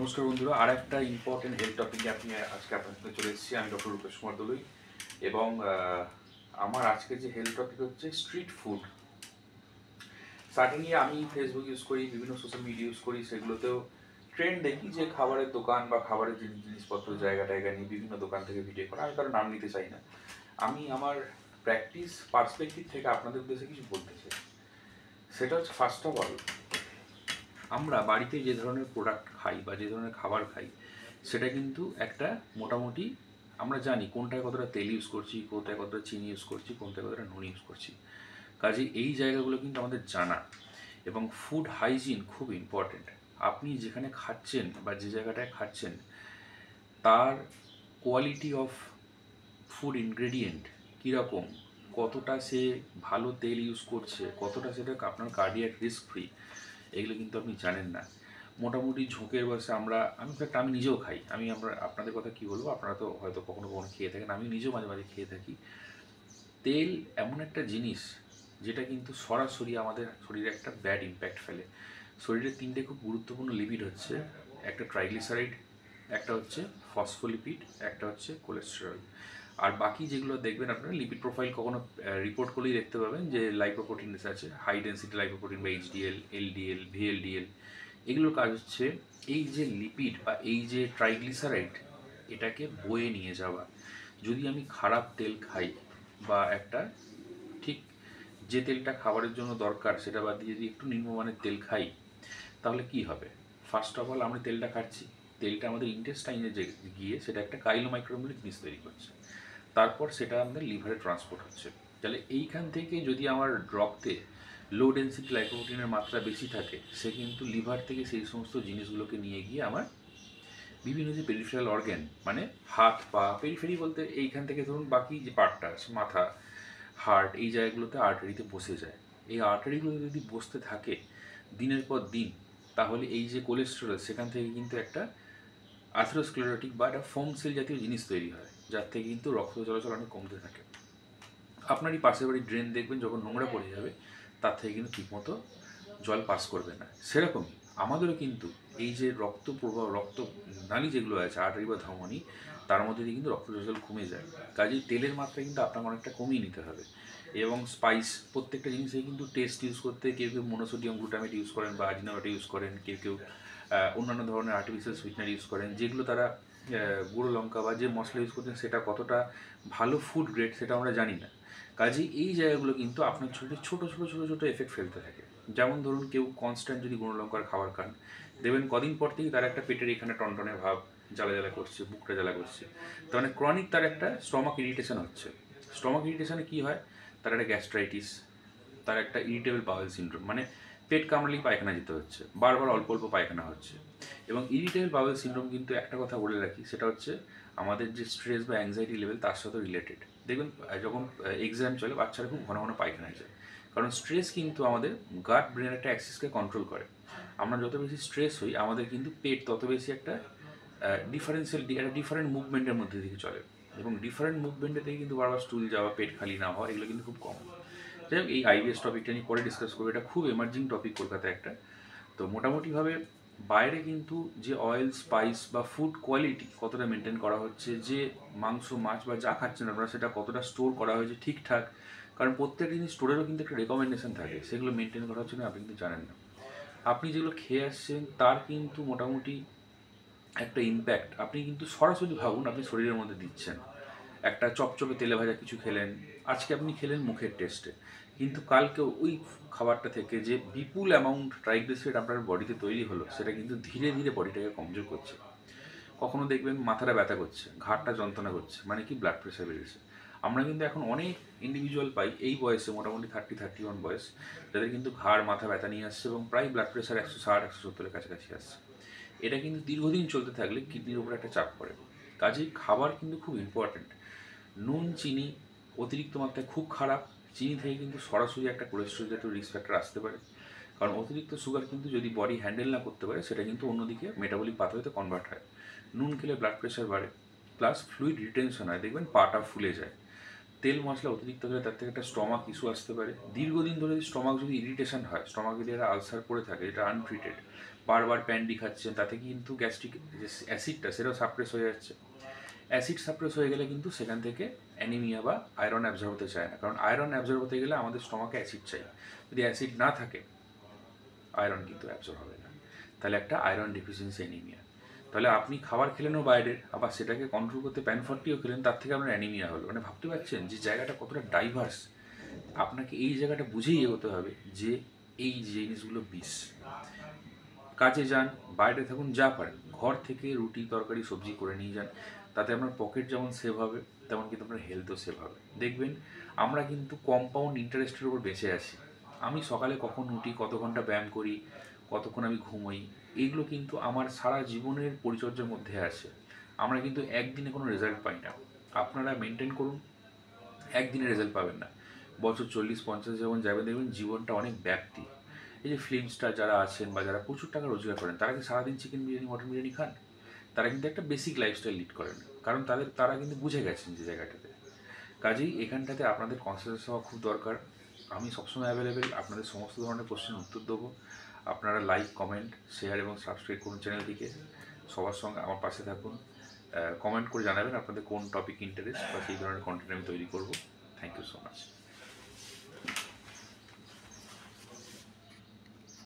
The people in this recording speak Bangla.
নমস্কার বন্ধুরা, আর একটা ইম্পর্টেন্ট হেলথ টপিকে আজকে আপনার সাথে চলে এসেছি। আমি ডক্টর রূপেশ কুমার দলুই এবং আমার আজকে যে হেলথ টপিক হচ্ছে স্ট্রিট ফুড। সার্টেনলি আমি ফেসবুক ইউজ করি, বিভিন্ন সোশ্যাল মিডিয়া ইউজ করি, সেগুলোতেও ট্রেন্ড দেখি যে খাবারের দোকান বা খাবারের জিনিসপত্র জায়গা নিয়ে বিভিন্ন দোকান থেকে ভিডিও করা। আমি কারো নাম নিতে চাই না। আমি আমার প্র্যাকটিস পার্সপেক্টিভ থেকে আপনাদের উদ্দেশ্যে কিছু বলতে চাই। সেটা হচ্ছে, ফার্স্ট অফ অল, আমরা বাড়িতে যে ধরনের প্রোডাক্ট খাই বা যে ধরনের খাবার খাই, সেটা কিন্তু একটা মোটামুটি আমরা জানি কোনটায় কতটা তেল ইউজ করছি, কোথায় কতটা চিনি ইউজ করছি, কোনটায় কতটা নুন ইউজ করছি। কাজে এই জায়গাগুলো কিন্তু আমাদের জানা, এবং ফুড হাইজিন খুব ইম্পর্টেন্ট। আপনি যেখানে খাচ্ছেন বা যে জায়গাটায় খাচ্ছেন, তার কোয়ালিটি অফ ফুড ইনগ্রেডিয়েন্ট কীরকম, কতটা সে ভালো তেল ইউজ করছে, কতটা সেটা আপনার কার্ডিয়াক রিস্ক ফ্রি, এগুলো কিন্তু আপনি জানেন না। মোটামুটি ঝোঁকের বয়সে আমি নিজেও খাই। আপনাদের কথা কী বলবো, আপনারা তো হয়তো কখনো কখনো খেয়ে থাকেন, আমি নিজেও মাঝে মাঝে খেয়ে থাকি। তেল এমন একটা জিনিস যেটা কিন্তু সরাসরি আমাদের শরীরে একটা ব্যাড ইম্প্যাক্ট ফেলে। শরীরের তিনটে খুব গুরুত্বপূর্ণ লিপিড হচ্ছে, একটা ট্রাইগ্লিসারাইড, একটা হচ্ছে ফসফোলিপিড, একটা হচ্ছে কোলেস্টেরল। আর বাকি যেগুলো দেখবেন আপনারা লিপিড প্রোফাইল কখনো রিপোর্ট করলেই দেখতে পাবেন যে লাইপোপ্রোটিন আছে, হাই ডেন্সিটি লাইপোপ্রোটিন বা এইচডিএল, এলডিএল, ভিএলডিএল। এগুলোর কাজ হচ্ছে এই যে লিপিড বা এই যে ট্রাইগ্লিসারাইড, এটাকে বয়ে নিয়ে যাওয়া। যদি আমি খারাপ তেল খাই বা একটা ঠিক যে তেলটা খাবারের জন্য দরকার সেটা বাদ দিয়ে যদি একটু নিম্নমানের তেল খাই, তাহলে কি হবে? ফার্স্ট অফ অল, আমরা তেলটা খাচ্ছি, তেলটা আমাদের ইন্টেস্টাইনে গিয়ে সেটা একটা কাইলোমাইক্রন বলে জিনিস তৈরি করছে, তারপর সেটা আমাদের লিভারে ট্রান্সপোর্ট হচ্ছে। তাহলে এইখান থেকে যদি আমার রক্তে লো ডেন্সিটি লাইপোপ্রোটিনের মাত্রা বেশি থাকে, সে কিন্তু লিভার থেকে সেই সমস্ত জিনিসগুলোকে নিয়ে গিয়ে আমার বিভিন্ন যে পেরিফেরাল অর্গ্যান, মানে হাত পা, পেরিফেরি বলতে এইখান থেকে ধরুন বাকি যে পার্টটা আছে, মাথা, হার্ট, এই জায়গাগুলোতে আর্টারিতে বসে যায়। এই আর্টারিগুলো যদি বসতে থাকে দিনের পর দিন, তাহলে এই যে কোলেস্টেরল, সেখান থেকে কিন্তু একটা আথেরোস্ক্লেরোটিক বা একটা ফোম সেল জাতীয় জিনিস তৈরি হয়, যার থেকে কিন্তু রক্ত চলাচল অনেক কমতে থাকে। আপনারই পাশের বাড়ির ড্রেন দেখবেন যখন নোংরা পড়ে যাবে, তার থেকে কিন্তু ঠিকমতো জল পাস করবে না। সেরকমই আমাদেরও কিন্তু এই যে রক্ত প্রবাহ, রক্ত নালী যেগুলো আছে, আর্টারি বা ধমনী, তার মধ্যে দিয়ে কিন্তু রক্ত চলাচল কমে যায়। কাজেই তেলের মাত্রা কিন্তু আপনাকে অনেকটা কমিয়ে নিতে হবে। এবং স্পাইস, প্রত্যেকটা জিনিসে কিন্তু টেস্ট ইউজ করতে কেউ কেউ মনোসোডিয়াম গ্লুটামেট ইউজ করেন বা আজিনামাটো ইউজ করেন, কেউ কেউ অন্যান্য ধরনের আর্টিফিশিয়াল সুইটনার ইউজ করেন, যেগুলো তারা গুঁড়ো লঙ্কা বা যে মশলা ইউজ করছেন সেটা কতটা ভালো ফুড গ্রেড সেটা আমরা জানি না। কাজেই এই জায়গাগুলো কিন্তু আপনার শরীরে ছোটো ছোটো ছোটো ছোটো এফেক্ট ফেলতে থাকে। যেমন ধরুন, কেউ কনস্ট্যান্ট যদি গুঁড়ো লঙ্কার খাবার খান, দেখবেন কদিন পর থেকেই তার একটা পেটের এখানে টনটনে ভাব, জ্বালা জ্বালা করছে, বুকটা জ্বালা করছে। তার মানে ক্রনিক তার একটা স্টমাক ইরিটেশন হচ্ছে। স্টমাক ইরিটেশনে কী হয়, তার একটা গ্যাস্ট্রাইটিস, তার একটা ইরিটেবল বাউল সিনড্রোম, মানে পেট কামড়ালেই পায়খানা যেতে হচ্ছে, বারবার অল্প অল্প পায়খানা হচ্ছে। এবং ইরিটেবল বাউল সিনড্রোম কিন্তু একটা কথা বলে রাখি, সেটা হচ্ছে আমাদের যে স্ট্রেস বা অ্যাংজাইটি লেভেল, তার সাথে রিলেটেড। দেখবেন যখন এক্সাম চলে, বাচ্চারা খুব ঘন ঘন পায়খানায় যায়, কারণ স্ট্রেস কিন্তু আমাদের গাট ব্রেনের একটা অ্যাক্সিসকে কন্ট্রোল করে। আমরা যত বেশি স্ট্রেস হই, আমাদের কিন্তু পেট তত বেশি একটা ডিফারেন্ট মুভমেন্টের মধ্যে থেকে চলে, এবং ডিফারেন্ট মুভমেন্টে থেকে কিন্তু বারবার স্টুল যাওয়া, পেট খালি না হওয়া, এগুলো কিন্তু খুব কমন। যাই হোক, এই আইবিএস টপিকটা নিয়ে পরে ডিসকাস করবো, এটা খুব এমার্জিং টপিক কলকাতায় একটা। তো মোটামুটিভাবে বাইরে কিন্তু যে অয়েল, স্পাইস বা ফুড কোয়ালিটি কতটা মেনটেন করা হচ্ছে, যে মাংস, মাছ বা যা খাচ্ছেন আপনারা, সেটা কতটা স্টোর করা হয়েছে ঠিকঠাক, কারণ প্রত্যেক জিনিস স্টোরেরও কিন্তু একটা রেকমেন্ডেশন থাকে, সেগুলো মেনটেন করা হচ্ছে না, আপনি কিন্তু জানেন না। আপনি যেগুলো খেয়ে আসছেন তার কিন্তু মোটামুটি একটা ইম্প্যাক্ট আপনি কিন্তু সরাসরি ভাবুন আপনি শরীরের মধ্যে দিচ্ছেন। একটা চপচপে তেলে ভাজা কিছু খেলেন, আজকে আপনি খেলেন মুখের টেস্টে, কিন্তু কালকে ওই খাবারটা থেকে যে বিপুল অ্যামাউন্ট ট্রাইগ্লিসারাইড আপনার বডিতে তৈরি হলো, সেটা কিন্তু ধীরে ধীরে বডিটাকে কমজোর করছে। কখনো দেখবেন মাথাটা ব্যথা করছে, ঘাড়টা যন্ত্রণা করছে, মানে কি ব্লাড প্রেশার বেড়েছে। আমরা কিন্তু এখন অনেক ইন্ডিভিজুয়াল পাই এই বয়সে, মোটামুটি 30-31 বয়স, যাদের কিন্তু ঘাড় মাথা ব্যথা নিয়ে আসছে এবং প্রায় ব্লাড প্রেশার 160-170-এর কাছাকাছি আসছে। এটা কিন্তু দীর্ঘদিন চলতে থাকলে কিডনির উপর একটা চাপ পড়ে। কাজেই খাবার কিন্তু খুব ইম্পর্ট্যান্ট। নুন, চিনি অতিরিক্ত মাত্রায় খুব খারাপ। চিনি থেকে কিন্তু সরাসরি একটা কোলেস্ট্রল জাতীয় রিস্ক ফ্যাক্টর আসতে পারে, কারণ অতিরিক্ত সুগার কিন্তু যদি বডি হ্যান্ডেল না করতে পারে, সেটা কিন্তু অন্যদিকে মেটাবলিক পাথওয়েতে কনভার্ট হয়। নুন খেলে ব্লাড প্রেশার বাড়ে, প্লাস ফ্লুইড রিটেনশন হয়, দেখবেন পাটা ফুলে যায়। তেল মশলা অতিরিক্ত হলে তার থেকে একটা স্টমাক ইস্যু আসতে পারে। দীর্ঘদিন ধরে যদি স্টমাক যদি ইরিটেশন হয়, স্টমাক যদি একটা আলসার পড়ে থাকে যেটা আনট্রিটেড, বারবার প্যান্ডি খাচ্ছেন, তাতে কিন্তু গ্যাস্ট্রিক যে অ্যাসিডটা সেটাও সাপ্রেস হয়ে যাচ্ছে। অ্যাসিড সাপ্রেস হয়ে গেলে কিন্তু সেখান থেকে অ্যানিমিয়া বা আয়রন অ্যাবজর্ব হতে চায় না, কারণ আয়রন অ্যাবজর্ব হতে গেলে আমাদের স্টমাকে অ্যাসিড চাই। যদি অ্যাসিড না থাকে আয়রন কিন্তু অ্যাবজর্ব হবে না, তাহলে একটা আয়রন ডেফিসিয়েন্সি অ্যানিমিয়া। তাহলে আপনি খাবার খেলেনও বাইরের, আবার সেটাকে কন্ট্রোল করতে প্যানফর্টিও খেলেন, তার থেকে আপনার অ্যানিমিয়া হলো। মানে ভাবতে পারছেন যে জায়গাটা কতটা ডাইভার্স। আপনাকে এই জায়গাটা বুঝেই এগোতে হবে যে এই জিনিসগুলো বিষ। কাজে যান, বাইরে থাকুন, যা পারেন ঘর থেকে রুটি তরকারি সবজি করে নিয়ে যান। তাতে আপনার পকেট যেমন সেভ হবে, তেমন কিন্তু আপনার হেলথও সেভ হবে। দেখবেন আমরা কিন্তু কম্পাউন্ড ইন্টারেস্টের উপর বেঁচে আছি। আমি সকালে কখন উঠি, কত ঘন্টা ব্যায়াম করি, কতক্ষণ আমি ঘুমোই, এইগুলো কিন্তু আমার সারা জীবনের পরিচর্যার মধ্যে আছে। আমরা কিন্তু একদিনে কোনো রেজাল্ট পাই না। আপনারা মেনটেন করুন, একদিনে রেজাল্ট পাবেন না, বছর 40-50 যখন যাবে দেখবেন জীবনটা অনেক ব্যাপ্তি। এই যে ফিল্ম স্টার যারা আছেন বা যারা প্রচুর টাকা রোজগার করেন, তারা কি সারাদিন চিকেন বিরিয়ানি মটন বিরিয়ানি খান? তারা কিন্তু একটা বেসিক লাইফস্টাইল লিড করেন, কারণ তারা কিন্তু বুঝে গেছেন যে জায়গাটাতে। কাজেই এখানটাতে আপনাদের কনসিয়াস হওয়া খুব দরকার। আমি সবসময় অ্যাভেলেবেল, আপনাদের সমস্ত ধরনের কোশ্চেন উত্তর দেবো। আপনারা লাইক, কমেন্ট, শেয়ার এবং সাবস্ক্রাইব করুন চ্যানেলটিকে। সবার সঙ্গে আমার পাশে থাকুন। কমেন্ট করে জানাবেন আপনাদের কোন টপিক ইন্টারেস্ট, বা সেই ধরনের কন্টেন্ট আমি তৈরি করবো। Thank you so much.